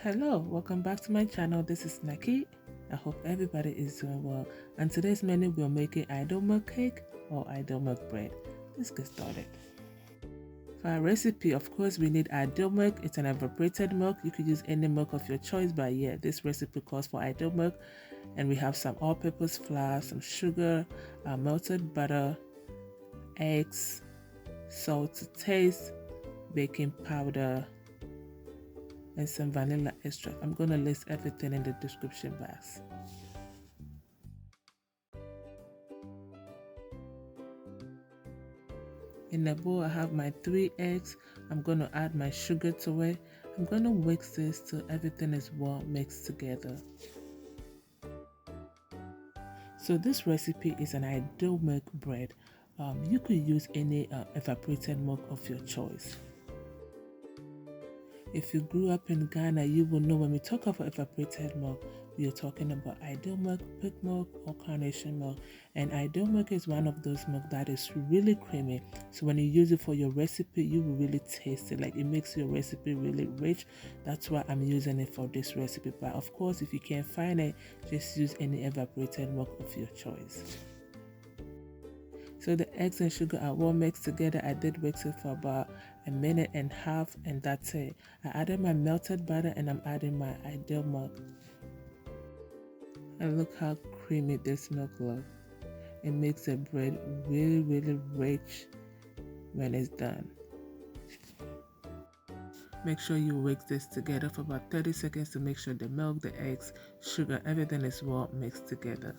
Hello, welcome back to my channel. This is Nakie. I hope everybody is doing well. And today's menu, we're making idle milk cake or idle milk bread. Let's get started. For our recipe, of course, we need idle milk. It's an evaporated milk. You could use any milk of your choice, but yeah, this recipe calls for idle milk. And we have some all-purpose flour, some sugar, melted butter, eggs, salt to taste, baking powder, and some vanilla extract. I'm going to list everything in the description box. In a bowl, I have my 3 eggs. I'm going to add my sugar to it. I'm going to mix this till everything is well mixed together. So this recipe is an idle milk bread. You could use any evaporated milk of your choice. If you grew up in Ghana, you will know when we talk about evaporated milk, we are talking about idle milk, pig milk, or carnation milk. And idle milk is one of those milk that is really creamy. So when you use it for your recipe, you will really taste it. Like, it makes your recipe really rich. That's why I'm using it for this recipe. But of course, if you can't find it, just use any evaporated milk of your choice. So the eggs and sugar are well mixed together. I did mix it for about a minute and a half, and that's it. I added my melted butter and I'm adding my idle milk. And look how creamy this milk looks. It makes the bread really rich when it's done. Make sure you mix this together for about 30 seconds to make sure the milk, the eggs, sugar, everything is well mixed together.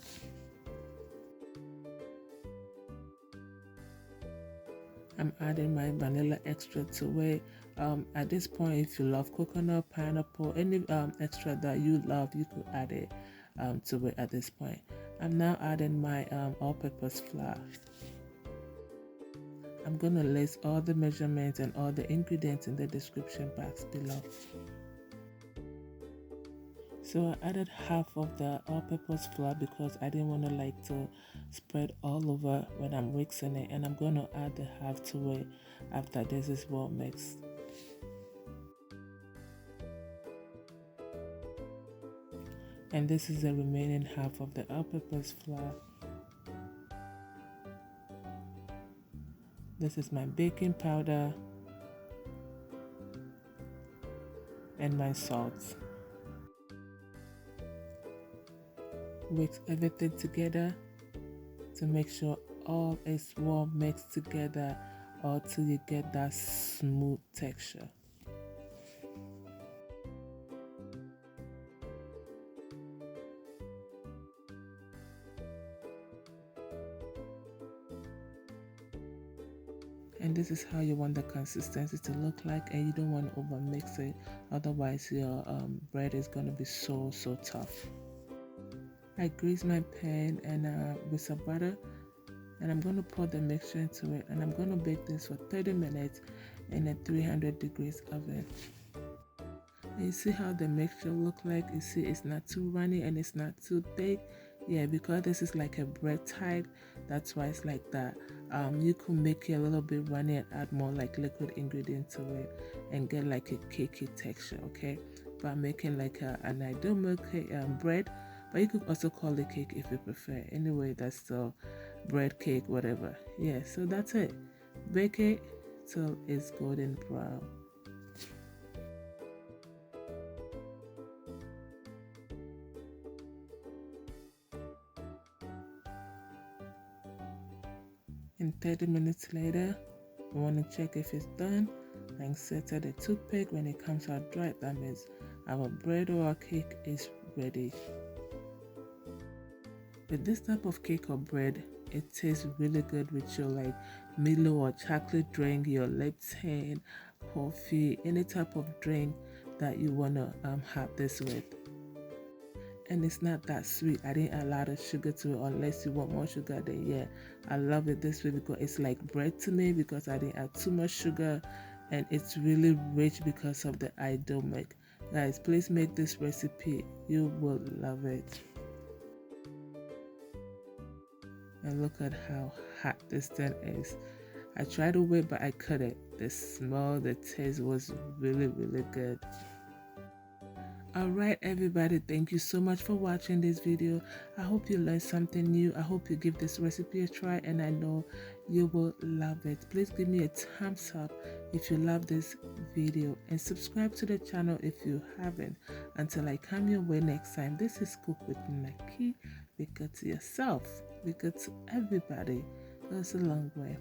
I'm adding my vanilla extract to it. At this point, if you love coconut, pineapple, any extra that you love, you could add it to it at this point. I'm now adding my all-purpose flour. I'm gonna list all the measurements and all the ingredients in the description box below. So I added half of the all-purpose flour because I didn't want to spread all over when I'm mixing it, and I'm going to add the half to it after this is well mixed. And this is the remaining half of the all-purpose flour. This is my baking powder and my salt. Mix everything together to make sure all is well mixed together until you get that smooth texture. And this is how you want the consistency to look like, and you don't want to over mix it, otherwise your bread is going to be so tough. I grease my pan and with some butter, and I'm going to pour the mixture into it, and I'm going to bake this for 30 minutes in a 300 degrees oven. And you see how the mixture look like? You see it's not too runny and it's not too thick. Yeah, because this is like a bread type, that's why it's like that. You could make it a little bit runny and add more like liquid ingredient to it and get like a cakey texture, okay? By making like an idle milk bread, but you could also call it cake if you prefer. Anyway, that's the bread cake, whatever. Yeah, so that's it. Bake it till it's golden brown. And 30 minutes later, we want to check if it's done. And insert the toothpick. When it comes out dry, that means our bread or our cake is ready. With this type of cake or bread, it tastes really good with your like Milo or chocolate drink, your Lipton, coffee, any type of drink that you wanna have this with. And it's not that sweet. I didn't add a lot of sugar to it. Unless you want more sugar, then yeah, I love it this way because it's like bread to me because I didn't add too much sugar, and it's really rich because of the idle milk. Guys, please make this recipe. You will love it. And look at how hot this thing is. I tried to wait, but I couldn't. The smell, the taste was really good. Alright everybody, thank you so much for watching this video. I hope you learned something new. I hope you give this recipe a try, and I know you will love it. Please give me a thumbs up if you love this video, and subscribe to the channel if you haven't. Until I come your way next time, this is Cook with Nakie. Be good to yourself, be good to everybody. Goes a long way.